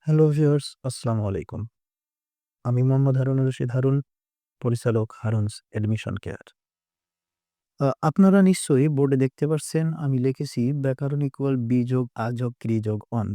Hello viewers, আসসালামু আলাইকুম। আমি মোহাম্মদ হারুনুর রশিদ হারুন, পরিচালক হারুনস অ্যাডমিশন কেয়ার। আপনারা নিশ্চয়ই বোর্ডে দেখতে পাচ্ছেন আমি লিখেছি ব্যাকরণ ইকুয়াল বি যোগ আ যোগ ক্রি যোগ অন।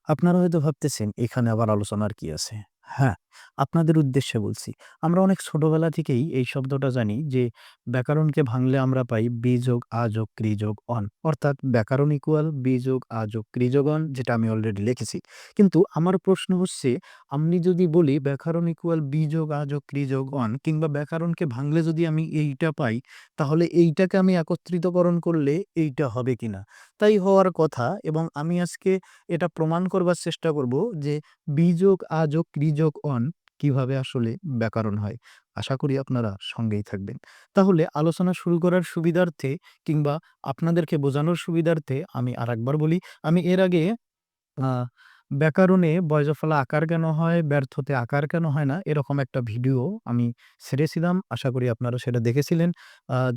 আপনারা হয়তো ভাবতেছেন এখানে আবার আলোচনার কি আছে? হ্যাঁ, আপনাদের উদ্দেশ্যে বলছি। আমরা অনেক ছোটবেলা থেকেই এই শব্দটা জানি যে ব্যাকরণকে ভাঙলে আমরা পাই বি যোগ আ যোগ ক্রি যোগ অন। অর্থাৎ ব্যাকরণ ইকুয়াল বি যোগ আ যোগ ক্রি যোগ অন, যেটা আমি অলরেডি লিখেছি। কিন্তু আমার প্রশ্ন হচ্ছে, আমি যদি বলি ব্যাকরণ ইকুয়াল বি যোগ আ যোগ ক্রি যোগ অন, কিংবা ব্যাকরণকে ভাঙলে যদি আমি এইটা পাই, তাহলে এইটাকে আমি একত্রিতকরণ করলে এইটা হবে কিনা? তাই হওয়ার কথা, এবং আমি আজকে এটা প্রমাণ করবার চেষ্টা করব যে বি যোগ আ যোগ ক্রি যোগ অন কিভাবে আসলে ব্যাকরণ হয়। আশা করি আপনারা সঙ্গেই থাকবেন। তাহলে আলোচনা শুরু করার সুবিধার্থে, কিংবা আপনাদেরকে বোঝানোর সুবিধার্থে আমি আরেকবার বলি। আমি এর আগে আ ব্যাকরণে বয়জফলা আকার কেন হয়, ব্যর্থতে আকার কেন হয় না, এরকম একটা ভিডিও আমি ছেড়েছিলাম। আশা করি আপনারা সেটা দেখেছিলেন।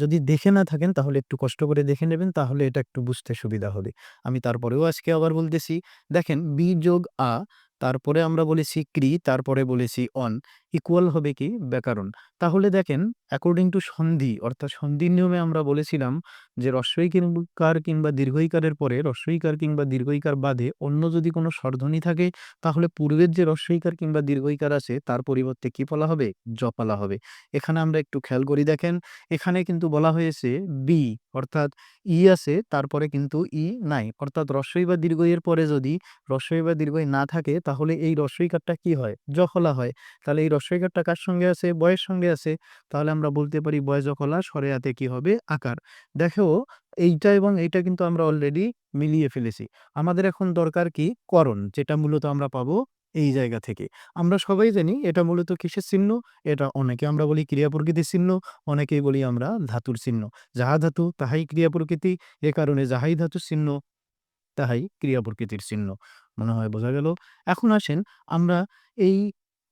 যদি দেখে না থাকেন তাহলে একটু কষ্ট করে দেখে নেবেন, তাহলে এটা একটু বুঝতে সুবিধা হবে। আমি তারপরেও আজকে আবার বলতেছি, দেখেন বি যোগ আ, তারপরে আমরা বলেছি ক্রি, তারপরে বলেছি অন, ইকুয়াল হবে কি ব্যাকরণ। তাহলে দেখেন, অ্যাকর্ডিং টু সন্ধি, অর্থাৎ সন্ধির নিয়মে আমরা বলেছিলাম যে কার কিংবা দীর্ঘইকারের পরে হ্রস্বইকার কিংবা দীর্ঘইকার বাদে অন্য যদি কোনো স্বরধ্বনি থাকে, তাহলে পূর্বের যে হ্রস্বইকার কিংবা দীর্ঘইকার আছে তার পরিবর্তে কি বলা হবে? জপালা হবে। এখানে আমরা একটু খেয়াল করি, দেখেন এখানে কিন্তু বলা হয়েছে বি, অর্থাৎ ই আছে, তারপরে কিন্তু ই নাই। অর্থাৎ হ্রস্বই বা দীর্ঘ এর পরে যদি হ্রস্বই বা দীর্ঘই না থাকে, তাহলে এই হ্রস্বইকারটা কি হয়? জফলা হয়। তাহলে এই হ্রস্বইকারটা কার সঙ্গে আছে? বয়ের সঙ্গে আছে। তাহলে আমরা বলতে পারি বয় জফলা, স্বরে হাতে কি হবে? আকার। দেখো, এইটা এবং এইটা কিন্তু আমরা অলরেডি মিলিয়ে ফেলেছি। আমাদের এখন দরকার কি? করণ, যেটা মূলত আমরা পাবো এই জায়গা থেকে। আমরা সবাই জানি এটা মূলত কিসের চিহ্ন? এটা অনেকে আমরা বলি ক্রিয়া প্রকৃতির চিহ্ন, অনেকেই বলি আমরা ধাতুর চিহ্ন। যাহা ধাতু তাহাই ক্রিয়া প্রকৃতি। এ কারণে যাহাই ধাতুর চিহ্ন তাহাই ক্রিয়া প্রকৃতির চিহ্ন। মনে হয় বোঝা গেল? এখন আসেন, আমরা এই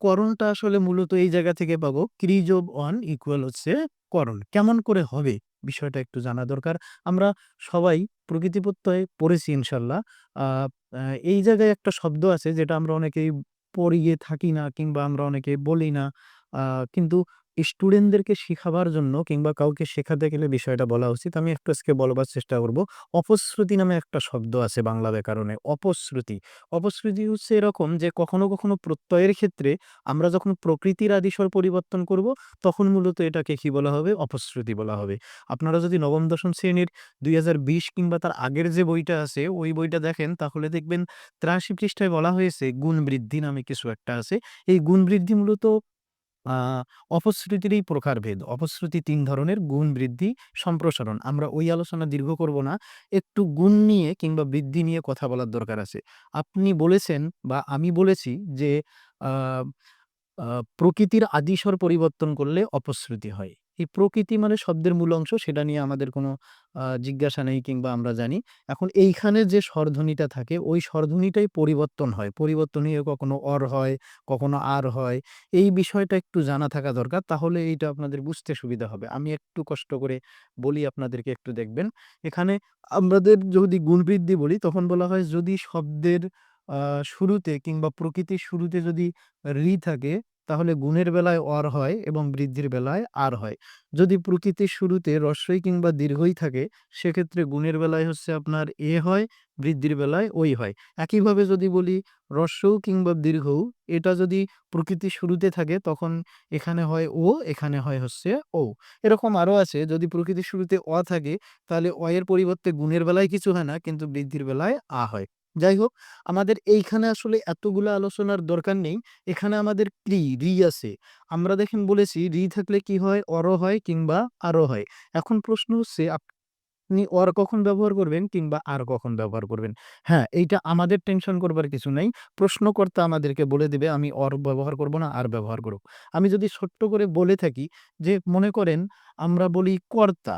করণটা আসলে মূলত এই জায়গা থেকে পাবো। ক্রি যোগ অন ইকুয়াল হচ্ছে করণ। কেমন করে হবে? বিষয়টা একটু জানা দরকার। আমরা সবাই প্রকৃতি প্রত্যয় পড়েছি ইনশাল্লাহ। আ আ এই জায়গায় একটা শব্দ আছে যেটা আমরা অনেকেই পড়িয়ে থাকি না, কিংবা আমরা অনেকেই বলি না। আ কিন্তু স্টুডেন্টদেরকে শিখাবার জন্য কিংবা কাউকে শেখাতে গেলে বিষয়টা বলা উচিত। আমি একটু আজকে বলবার চেষ্টা করব। অপশ্রুতি নামে একটা শব্দ আছে বাংলা ব্যাকরণে। অপশ্রুতি। অপশ্রুতি হচ্ছে এরকম যে কখনো, কখনো প্রত্যয়ের ক্ষেত্রে আমরা যখন প্রকৃতির আদিস্বর পরিবর্তন করব, তখন মূলত এটাকে কি বলা হবে? অপশ্রুতি বলা হবে। আপনারা যদি নবম-দশম শ্রেণীর ২০২০ কিংবা তার আগের যে বইটা আছে, ওই বইটা দেখেন, তাহলে দেখবেন ৮৩ পৃষ্ঠায় বলা হয়েছে গুণ বৃদ্ধি নামে কিছু একটা আছে। এই গুণ বৃদ্ধি মূলত আ অপশ্রুতিরই প্রকারভেদ। অপশ্রুতি ৩ ধরনের: গুণ, বৃদ্ধি, সম্প্রসারণ। আমরা ওই আলোচনা দীর্ঘ করব না। একটু গুণ নিয়ে কিংবা বৃদ্ধি নিয়ে কথা বলার দরকার আছে। আপনি বলেছেন বা আমি বলেছি যে আ আ প্রকৃতির আদিস্বর পরিবর্তন করলে অপশ্রুতি হয়। এই প্রকৃতি মানে শব্দের মূল অংশ, সেটা নিয়ে আমাদের কোনো জিজ্ঞাসা নেই, কিংবা আমরা জানি। এখন এইখানে যে স্বরধ্বনিটা থাকে, ওই স্বরধ্বনিটাই পরিবর্তন হয়। পরিবর্তন হয়ে কখনো অর হয়, কখনো আর হয়। এই বিষয়টা একটু জানা থাকা দরকার। তাহলে এইটা আপনাদের বুঝতে সুবিধা হবে। আমি একটু কষ্ট করে বলি আপনাদেরকে, একটু দেখবেন। এখানে আমাদের যদি গুণবৃদ্ধি বলি, তখন বলা হয় যদি শব্দের আ শুরুতে কিংবা প্রকৃতির শুরুতে যদি রি থাকে, তাহলে গুণের বেলায় অর হয় এবং বৃদ্ধির বেলায় আর হয়। যদি প্রকৃতির শুরুতে হ্রস্বই কিংবা দীর্ঘই থাকে, সেক্ষেত্রে গুণের বেলায় হচ্ছে আপনার এ হয়, বৃদ্ধির বেলায় ওই হয়। একইভাবে যদি বলি হ্রস্বউ কিংবা দীর্ঘউ, এটা যদি প্রকৃতির শুরুতে থাকে, তখন এখানে হয় ও, এখানে হয় হচ্ছে ও। এরকম আরো আছে, যদি প্রকৃতির শুরুতে অ থাকে, তাহলে অ এর পরিবর্তে গুণের বেলায় কিছু হয় না, কিন্তু বৃদ্ধির বেলায় আ হয়। যাই হোক, আমাদের এইখানে আসলে এতগুলা আলোচনার দরকার নেই। এখানে আমাদের রি আছে। আমরা দেখেন বলেছি রি থাকলে কি হয়? অরও হয় কিংবা আরও হয়। এখন প্রশ্ন হচ্ছে, আপনি অর কখন ব্যবহার করবেন কিংবা আর কখন ব্যবহার করবেন? হ্যাঁ, এইটা আমাদের টেনশন করবার কিছু নাই। প্রশ্নকর্তা আমাদেরকে বলে দিবে আমি অর ব্যবহার করব না আর ব্যবহার করব। আমি যদি ছোট্ট করে বলে থাকি যে, মনে করেন আমরা বলি কর্তা।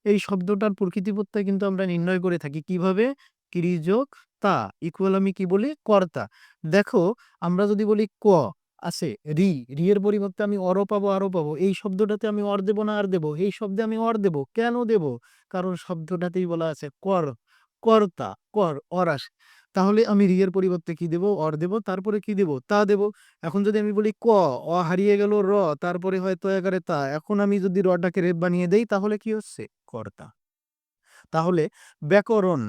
এই শব্দটার প্রকৃতি প্রত্যয় কিন্তু আমরা নির্ণয় করে থাকি কিভাবে? ক্রি যোগ তা ইকুয়াল আমি কি বলি? কর্তা। দেখো, আমরা যদি বলি ক আছে, রি এর পরিবর্তে আমি অরও পাবো, আরও পাবো। এই শব্দটাতে আমি অর দেব না আর দেব? এই শব্দে আমি অর দেব। কেন দেব? কারণ শব্দটাতেই বলা আছে কর্তা, অর আসে। তাহলে আমি রি এর পরিবর্তে কি দেব? অর দেব, তারপরে কি দেব? তা দেব। এখন যদি আমি বলি ক, অ হারিয়ে গেল র, তারপরে হয় ত একারে তা। এখন আমি যদি রটাকে রেফ বানিয়ে দেই তাহলে কি হচ্ছে? কর্তা। তাহলে ব্যাকরণ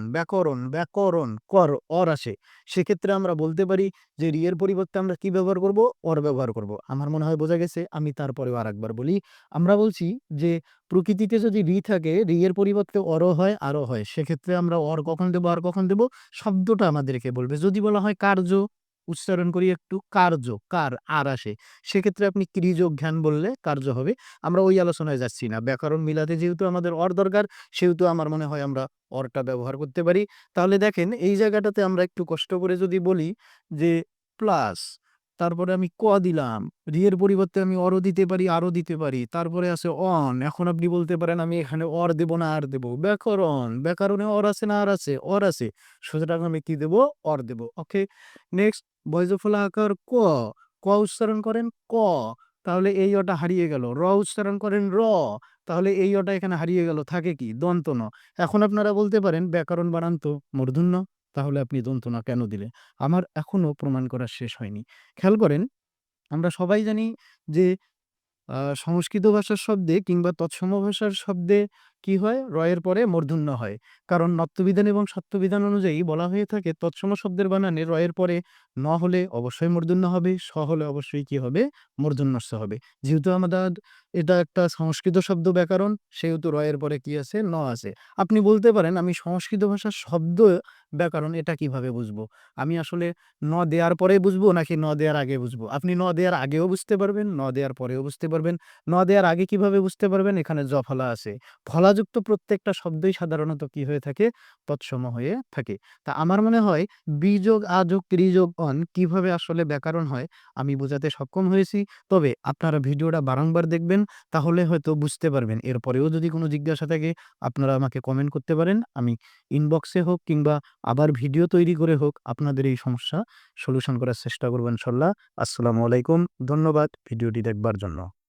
অর আসে। সেক্ষেত্রে আমরা বলতে পারি যে রি এর পরিবর্তে আমরা কি ব্যবহার করব? অর ব্যবহার করব। আমার মনে হয় বোঝা গেছে। আমি তারপরেও আরেকবার বলি। আমরা বলছি যে প্রকৃতিতে যদি রি থাকে, রি এর পরিবর্তে অরও হয়, আরও হয়। সেক্ষেত্রে আমরা অর কখন দেব, আর কখন দেব? শব্দটা আমাদেরকে বলবে। যদি বলা হয় কার্য, উচ্চারণ করি একটু কার্য, আর আসে। সেক্ষেত্রে আপনি ক্রিযোগ জ্ঞান বললে কার্য হবে। আমরা ওই আলোচনায় যাচ্ছি না। ব্যাকরণ মিলাতে যেহেতু আমাদের অর দরকার, সেহেতু আমার মনে হয় আমরা অরটা ব্যবহার করতে পারি। তাহলে দেখেন এই জায়গাটাতে আমরা একটু কষ্ট করে যদি বলি যে প্লাস, তারপরে আমি ক দিলাম, রি এর পরিবর্তে আমি অরও দিতে পারি, আরও দিতে পারি। তারপরে আছে অন। এখন আপনি বলতে পারেন আমি এখানে অর দেব না আর দেব? ব্যাকরণে অর আছে না আর আছে? অর আছে। সুতরাং আমি কি দেব? Or Dev. ওকে, নেক্সট বজ্রফলা আকার ক। উচ্চারণ করেন ক, তাহলে এই অটা হারিয়ে গেল। উচ্চারণ করেন র, তাহলে এই অটা এখানে হারিয়ে গেল। থাকে কি? দন্ত ন। এখন আপনারা বলতে পারেন ব্যাকরণ বানান তো মূর্ধন্য, তাহলে আপনি দন্ত ন কেন দিলে? আমার এখনো প্রমাণ করা শেষ হয়নি। খেয়াল করেন, আমরা সবাই জানি যে সংস্কৃত ভাষার শব্দে কিংবা তৎসম ভাষার শব্দে কি হয়? এর পরে মূর্ধন্য হয়। কারণ নত্যবিধান এবং সত্যবিধান অনুযায়ী বলা হয়ে থাকে তৎসম শব্দের বানানে এর পরে ন হলে অবশ্যই মূর্ধন্য হবে, হলে অবশ্যই কি হবে? মূর্ধন্যস্য হবে। যেহেতু আমাদের এটা একটা সংস্কৃত শব্দ ব্যাকরণ, সেহেতু এর পরে কি আছে? ন আছে। আপনি বলতে পারেন আমি সংস্কৃত ভাষার শব্দ ব্যাকরণ এটা কিভাবে বুঝবো? আমি আসলে দেয়ার পরেই বুঝবো নাকি দেয়ার আগে বুঝবো? আপনি দেয়ার আগেও বুঝতে পারবেন, দেয়ার পরেও বুঝতে পারবেন। দেয়ার আগে কিভাবে বুঝতে পারবেন? এখানে ফলা আছে। ফলাযুক্ত প্রত্যেকটা শব্দই সাধারণত কি হয়ে থাকে? তৎসম হয়ে থাকে। তা আমার মনে হয় বিযোগ, আযোগ, ত্রিযোগ, অন কিভাবে আসলে ব্যাকরণ হয় আমি বোঝাতে সক্ষম হয়েছি। তবে আপনারা ভিডিওটা বারংবার দেখবেন, তাহলে হয়তো বুঝতে পারবেন। এরপরেও যদি কোনো জিজ্ঞাসা থাকে আপনারা আমাকে কমেন্ট করতে পারেন। আমি ইনবক্সে হোক কিংবা আবার ভিডিও তৈরি করে হোক আপনাদের এই সমস্যা সলিউশন করার চেষ্টা করব ইনশাল্লাহ। আসসালামু আলাইকুম। ধন্যবাদ ভিডিওটি দেখবার জন্য।